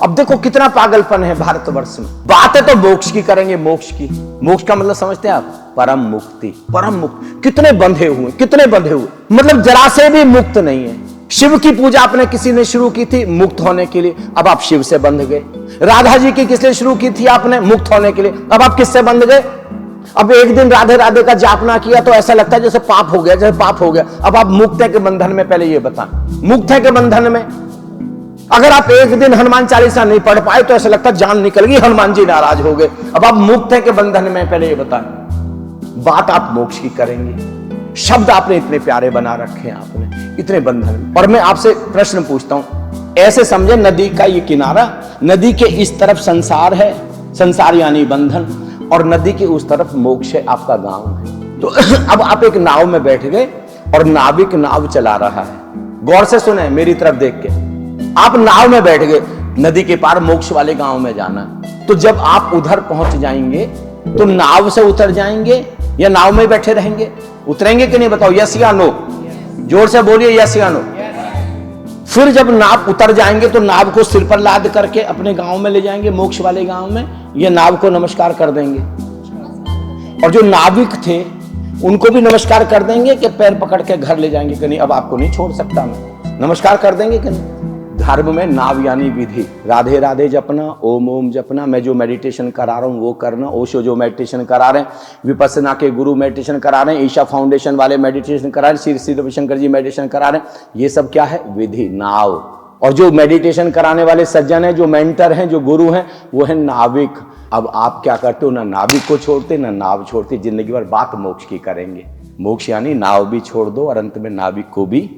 अब देखो कितना पागलपन है भारतवर्ष में। बातें तो मोक्ष की करेंगे, मोक्ष की। मोक्ष का मतलब समझते हैं आप? परम मुक्ति, परम मुक्ति। कितने बंधे हुए, कितने बंधे हुए, मतलब जरा से भी मुक्त नहीं है। शिव की पूजा आपने किसी ने शुरू की थी मुक्त होने के लिए, अब आप शिव से बंध गए। राधा जी की किसने शुरू की थी आपने मुक्त होने के लिए, अब आप किससे बंध गए? अब एक दिन राधे राधे का जाप ना किया तो ऐसा लगता है जैसे पाप हो गया, जैसे पाप हो गया। अब आप मुक्त है के बंधन में? पहले ये बताएं, मुक्त है के बंधन में? अगर आप एक दिन हनुमान चालीसा नहीं पढ़ पाए तो ऐसा लगता है जान निकल गई, हनुमान जी नाराज हो गए। अब आप मुक्त है के बंधन में? पहले ये बताएं। बात आप मोक्ष की करेंगे, शब्द आपने इतने प्यारे बना रखे हैं आपने, इतने बंधन। और मैं आपसे प्रश्न पूछता हूं, ऐसे समझे नदी का ये किनारा, नदी के इस तरफ संसार है, संसार यानी बंधन, और नदी के उस तरफ मोक्ष है, आपका गांव है। तो अब आप एक नाव में बैठ गए और नाविक नाव चला रहा है। गौर से सुने, मेरी तरफ देख के। आप नाव में बैठ गए, नदी के पार मोक्ष वाले गांव में जाना। तो जब आप उधर पहुंच जाएंगे तो नाव से उतर जाएंगे या नाव में बैठे रहेंगे? उतरेंगे कि नहीं बताओ, यस या नो? जोर से बोलिए, यस या नो। फिर जब नाव उतर जाएंगे तो नाव को सिर पर लाद करके अपने गांव में ले जाएंगे, मोक्ष वाले गांव में, या नाव को नमस्कार कर देंगे? और जो नाविक थे उनको भी नमस्कार कर देंगे कि पैर पकड़ के घर ले जाएंगे कि नहीं, अब आपको नहीं छोड़ सकता मैं, नमस्कार कर देंगे कि नहीं? धर्म में नाव यानी विधि, राधे राधे जपना, ओम ओम जपना, मैं जो मेडिटेशन करा रहा हूं वो करना, ओशो जो मेडिटेशन करा रहे हैं, विपස්සना के गुरु मेडिटेशन करा रहे हैं, ईशा फाउंडेशन वाले मेडिटेशन करा रहे हैं, श्री रविशंकर जी मेडिटेशन करा रहे हैं, ये सब क्या है? विधि, नाव। और जो मेडिटेशन कराने वाले सज्जन हैं, जो मेंटर हैं, जो गुरु हैं, वो है नाविक। अब आप क्या करते हो? ना नाविक को छोड़ते ना नाव छोड़ते, जिंदगी भर बात मोक्ष की करेंगे। मोक्ष यानी नाव भी छोड़ दो और अंत में नाविक को भी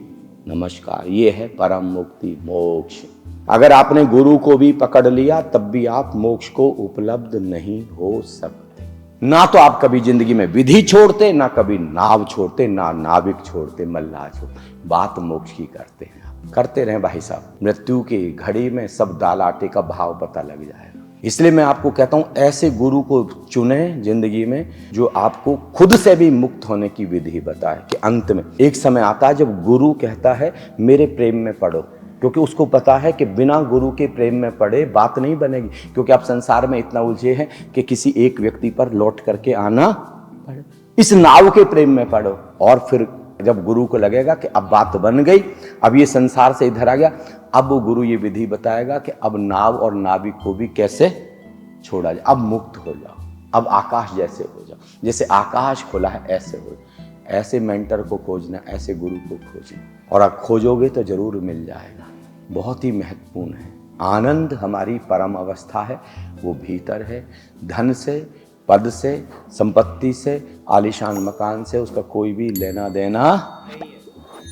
नमस्कार। ये है परम मुक्ति, मोक्ष। अगर आपने गुरु को भी पकड़ लिया तब भी आप मोक्ष को उपलब्ध नहीं हो सकते। ना तो आप कभी जिंदगी में विधि छोड़ते, ना कभी नाव छोड़ते, ना नाविक छोड़ते, मल्लाह छोड़ते। बात मोक्ष की करते हैं, करते रहें भाई साहब। मृत्यु की घड़ी में सब दाल आटे का भाव पता लग जाएगा। इसलिए मैं आपको कहता हूं, ऐसे गुरु को चुने जिंदगी में जो आपको खुद से भी मुक्त होने की विधि बताए। कि अंत में एक समय आता है जब गुरु कहता है मेरे प्रेम में पड़ो, क्योंकि उसको पता है कि बिना गुरु के प्रेम में पड़े बात नहीं बनेगी। क्योंकि आप संसार में इतना उलझे हैं कि किसी एक व्यक्ति पर लौट करके आना पड़े। इस नाव के प्रेम में पड़ो, और फिर जब गुरु को लगेगा कि अब बात बन गई, अब ये संसार से इधर आ गया, अब वो गुरु ये विधि बताएगा कि अब नाव और नाविक को भी कैसे छोड़ा जाए। अब मुक्त हो जाओ, अब आकाश जैसे हो जाओ, जैसे आकाश खुला है ऐसे हो जाओ। ऐसे मेंटर को खोजना, ऐसे गुरु को खोजना, और आप खोजोगे तो जरूर मिल जाएगा। बहुत ही महत्वपूर्ण है। आनंद हमारी परम अवस्था है, वो भीतर है। धन से, पद से, संपत्ति से, आलीशान मकान से उसका कोई भी लेना देना